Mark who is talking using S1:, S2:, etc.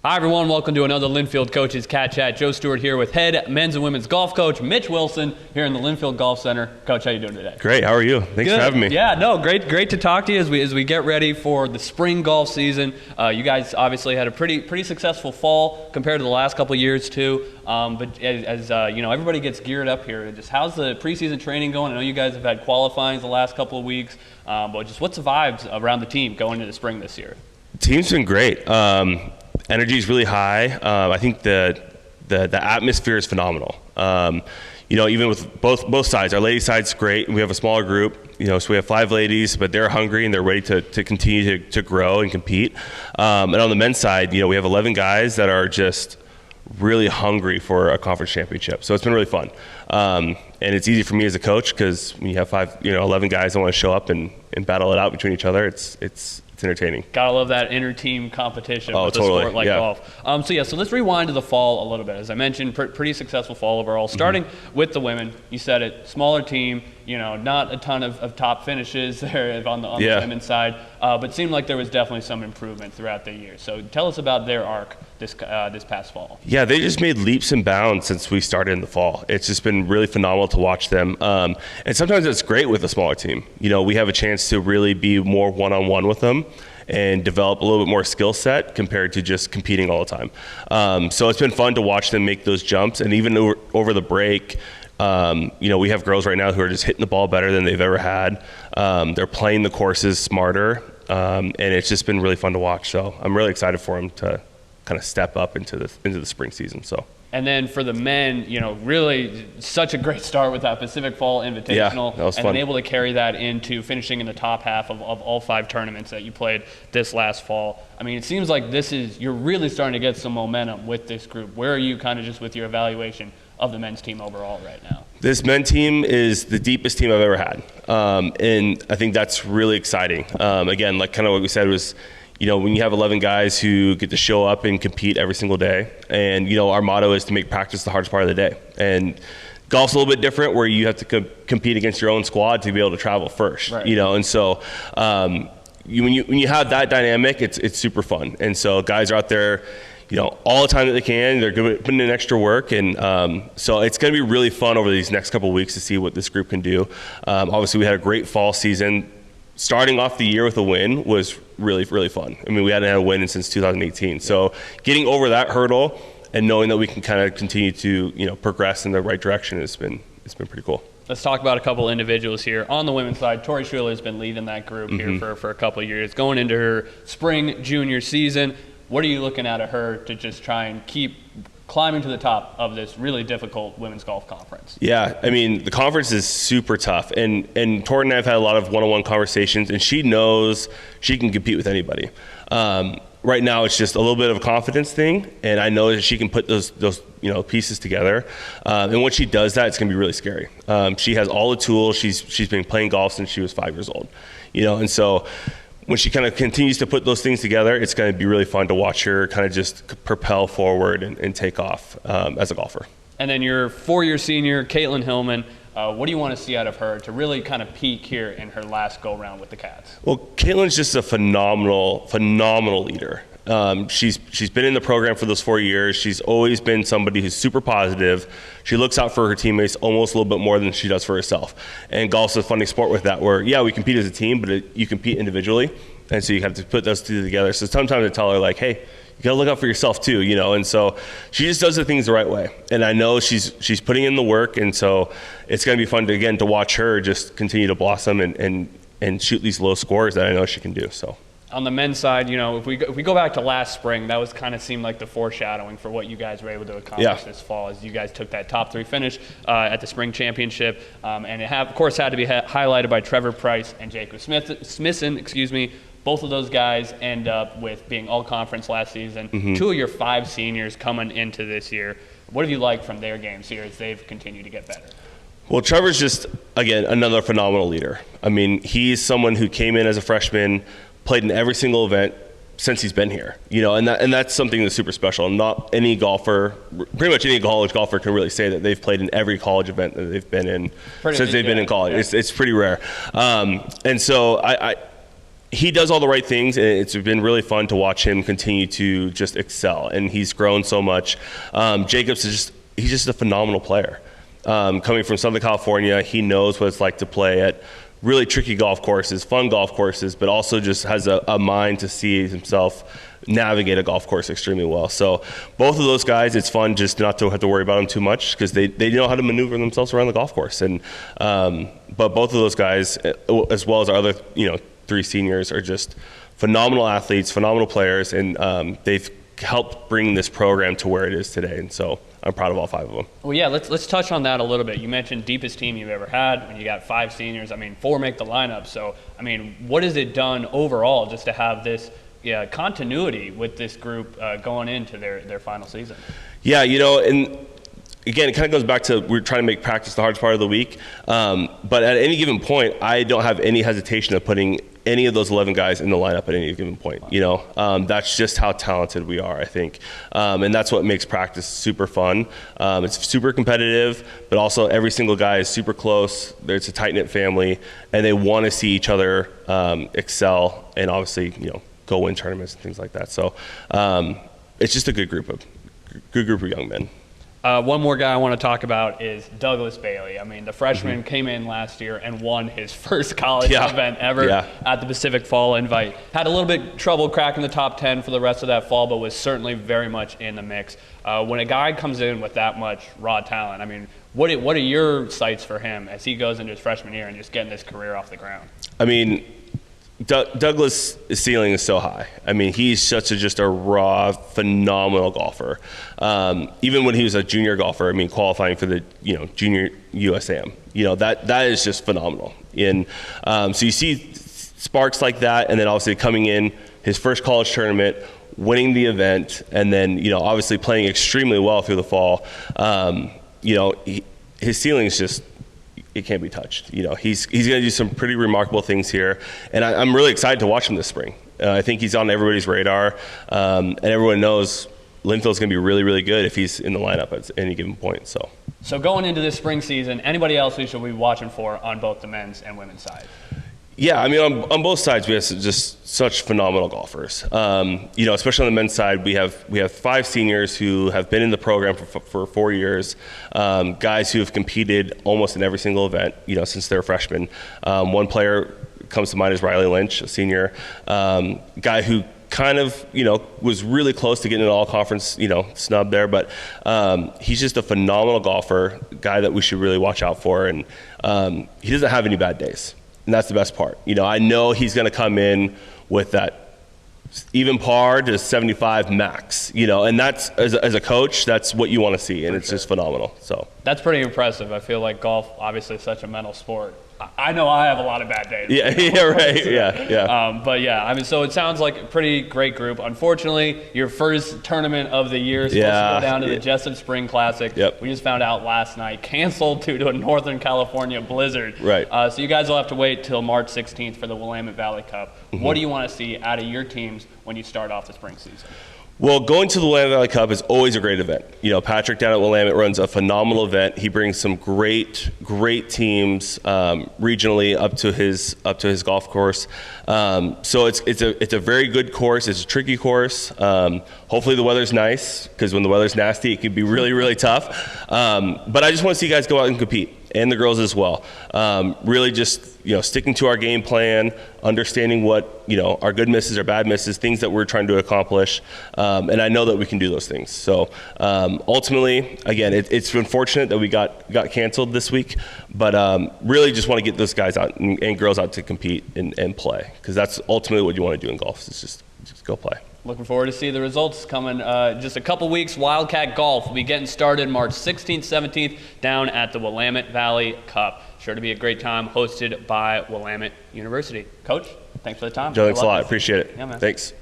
S1: Hi everyone, welcome to another Linfield Coaches CatChat. Joe Stuart here with head men's and women's golf coach Mitch Wilson here in the Linfield Golf Center. Coach, how you doing today?
S2: Great, how are you? Thanks for having me.
S1: Yeah, no, great to talk to you as we get ready for the spring golf season. You guys obviously had a pretty successful fall compared to the last couple of years too. But as you know, everybody gets geared up here. Just how's the preseason training going? I know you guys have had qualifying the last couple of weeks, but just what's the vibes around the team going into the spring this year?
S2: The team's been great. Energy is really high. I think the atmosphere is phenomenal. Even with both sides, our ladies' side's great. We have a smaller group, so we have 5 ladies, but they're hungry and they're ready to continue to grow and compete. And on the men's side, we have 11 guys that are just really hungry for a conference championship. So it's been really fun. And it's easy for me as a coach because when you have 11 guys that want to show up and battle it out between each other, it's entertaining. Gotta
S1: love that inter-team competition with
S2: totally.
S1: A sport like golf. So let's rewind to the fall a little bit. As I mentioned, pretty successful fall overall. Starting with the women, you said it, smaller team, not a ton of top finishes there on the women's side, but seemed like there was definitely some improvement throughout the year. So tell us about their arc this past fall.
S2: Yeah, they just made leaps and bounds since we started in the fall. It's just been really phenomenal to watch them. And sometimes it's great with a smaller team. We have a chance to really be more one-on-one with them and develop a little bit more skill set compared to just competing all the time. So it's been fun to watch them make those jumps. And even over the break, we have girls right now who are just hitting the ball better than they've ever had. They're playing the courses smarter, and it's just been really fun to watch. So I'm really excited for them to kind of step up into the spring season.
S1: And then for the men, really such a great start with that Pacific Fall Invitational.
S2: That was fun.
S1: And then able to carry that into finishing in the top half of all 5 tournaments that you played this last fall. I mean, it seems like you're really starting to get some momentum with this group. Where are you kind of just with your evaluation of the men's team overall right now?
S2: This men's team is the deepest team I've ever had. And I think that's really exciting. Again, like kind of what we said was, when you have 11 guys who get to show up and compete every single day, and our motto is to make practice the hardest part of the day. And golf's a little bit different, where you have to compete against your own squad to be able to travel first.
S1: Right.
S2: And so when you have that dynamic, it's super fun. And so guys are out there, all the time that they can. They're putting in extra work, and so it's going to be really fun over these next couple of weeks to see what this group can do. Obviously, we had a great fall season. Starting off the year with a win was really, really fun. I mean, we hadn't had a win since 2018. So getting over that hurdle and knowing that we can kind of continue to, progress in the right direction it's been pretty cool.
S1: Let's talk about a couple individuals here. On the women's side, Tori Schuler has been leading that group here for a couple of years, going into her spring junior season. What are you looking at her to just try and keep climbing to the top of this really difficult women's golf conference?
S2: Yeah, I mean, the conference is super tough. And Tori and I have had a lot of one-on-one conversations, and she knows she can compete with anybody. Right now, it's just a little bit of a confidence thing, and I know that she can put those pieces together. And when she does that, it's going to be really scary. She has all the tools. She's been playing golf since she was 5 years old. And so when she kind of continues to put those things together, it's going to be really fun to watch her kind of just propel forward and take off as a golfer. And
S1: then your 4-year senior, Caitlin Hillman, what do you want to see out of her to really kind of peak here in her last go-round with the Cats?
S2: Well, Caitlin's just a phenomenal leader. She's been in the program for those 4 years. She's always been somebody who's super positive. She looks out for her teammates almost a little bit more than she does for herself. And golf's a funny sport with that, where we compete as a team, but you compete individually, and so you have to put those two together. So sometimes I tell her, like, hey, you gotta look out for yourself too, and so she just does the things the right way. And I know she's putting in the work, and so it's gonna be fun to watch her just continue to blossom and shoot these low scores that I know she can do. So.
S1: On the men's side, if we go back to last spring, that was kind of seemed like the foreshadowing for what you guys were able to accomplish this fall, as you guys took that top 3 finish at the spring championship, and it of course had to be highlighted by Trevor Price and Jacob Smithson. Both of those guys end up with being all conference last season. 2 of your 5 seniors coming into this year. What have you liked from their games here as they've continued to get better?
S2: Well, Trevor's just, again, another phenomenal leader. I mean, he's someone who came in as a freshman, played in every single event since he's been here, and that's something that's super special. Not any golfer, pretty much any college golfer, can really say that they've played in every college event that they've been in since they've been in college. It's pretty rare. And so he does all the right things, and it's been really fun to watch him continue to just excel, and he's grown so much. Jacobs he's just a phenomenal player. Coming from Southern California, he knows what it's like to play at really tricky golf courses, fun golf courses, but also just has a mind to see himself navigate a golf course extremely well. So both of those guys, it's fun just not to have to worry about them too much, because they know how to maneuver themselves around the golf course. And but both of those guys, as well as our other 3 seniors, are just phenomenal athletes, phenomenal players, and they've helped bring this program to where it is today. And so I'm proud of all 5 of them.
S1: Well, yeah, let's touch on that a little bit. You mentioned deepest team you've ever had when you got 5 seniors. I mean, 4 make the lineup. So, I mean, what has it done overall just to have this continuity with this group going into their final season?
S2: Yeah, and again, it kind of goes back to we're trying to make practice the hardest part of the week. But at any given point, I don't have any hesitation of putting any of those 11 guys in the lineup at any given point. That's just how talented we are, I think. And that's what makes practice super fun. It's super competitive, but also every single guy is super close. It's a tight-knit family, and they want to see each other excel and obviously, go win tournaments and things like that. So it's just a good group of young men.
S1: One more guy I want to talk about is Douglas Bailey. I mean, the freshman came in last year and won his first college event ever at the Pacific Fall Invite. Had a little bit trouble cracking the top 10 for the rest of that fall, but was certainly very much in the mix. When a guy comes in with that much raw talent, I mean, what are your sights for him as he goes into his freshman year and just getting this career off the ground? I mean,
S2: Douglas' ceiling is so high. I mean, he's just a raw, phenomenal golfer. Even when he was a junior golfer, I mean, qualifying for the junior USAM, that is just phenomenal. And so you see sparks like that, and then obviously coming in his first college tournament, winning the event, and then obviously playing extremely well through the fall. His ceiling is just, it can't be touched. He's going to do some pretty remarkable things here, and I'm really excited to watch him this spring. I think he's on everybody's radar, and everyone knows Linfield's going to be really, really good if he's in the lineup at any given point. So going into this spring season, anybody else we should be watching for on both the men's and women's side? Yeah, I mean, on both sides, we have just such phenomenal golfers. Especially on the men's side, we have 5 seniors who have been in the program for 4 years, guys who have competed almost in every single event, since they're freshmen. One player comes to mind is Riley Lynch, a senior, guy who kind of, was really close to getting an all-conference, snub there, but he's just a phenomenal golfer, guy that we should really watch out for, and he doesn't have any bad days. And that's the best part. I know he's going to come in with that even par to 75 max, and that's, as a coach, that's what you want to see, and it's just phenomenal. So that's pretty impressive. I feel like golf, obviously, is such a mental sport. I know I have a lot of bad days. Yeah, right. Yeah. But yeah, I mean, so it sounds like a pretty great group. Unfortunately, your first tournament of the year is supposed to go down to the Jessup Spring Classic. Yep. We just found out last night, canceled due to a Northern California blizzard. Right. So you guys will have to wait till March 16th for the Willamette Valley Cup. Mm-hmm. What do you want to see out of your teams when you start off the spring season? Well, going to the Willamette Valley Cup is always a great event. Patrick down at Willamette runs a phenomenal event. He brings some great teams regionally up to his golf course. So it's a very good course. It's a tricky course. Hopefully the weather's nice, because when the weather's nasty, it can be really, really tough. But I just want to see you guys go out and compete, and the girls as well. Really just sticking to our game plan, understanding what our good misses, our bad misses, things that we're trying to accomplish, and I know that we can do those things. So ultimately, again, it's unfortunate that we got canceled this week, but really just want to get those guys out and girls out to compete and play, because that's ultimately what you want to do in golf. Is just go play. Looking forward to see the results coming just a couple weeks. Wildcat Golf will be getting started March 16th, 17th down at the Willamette Valley Cup. Sure to be a great time, hosted by Willamette University. Coach, thanks for the time. Joe, thanks a lot. Appreciate it. Yeah, man. Thanks.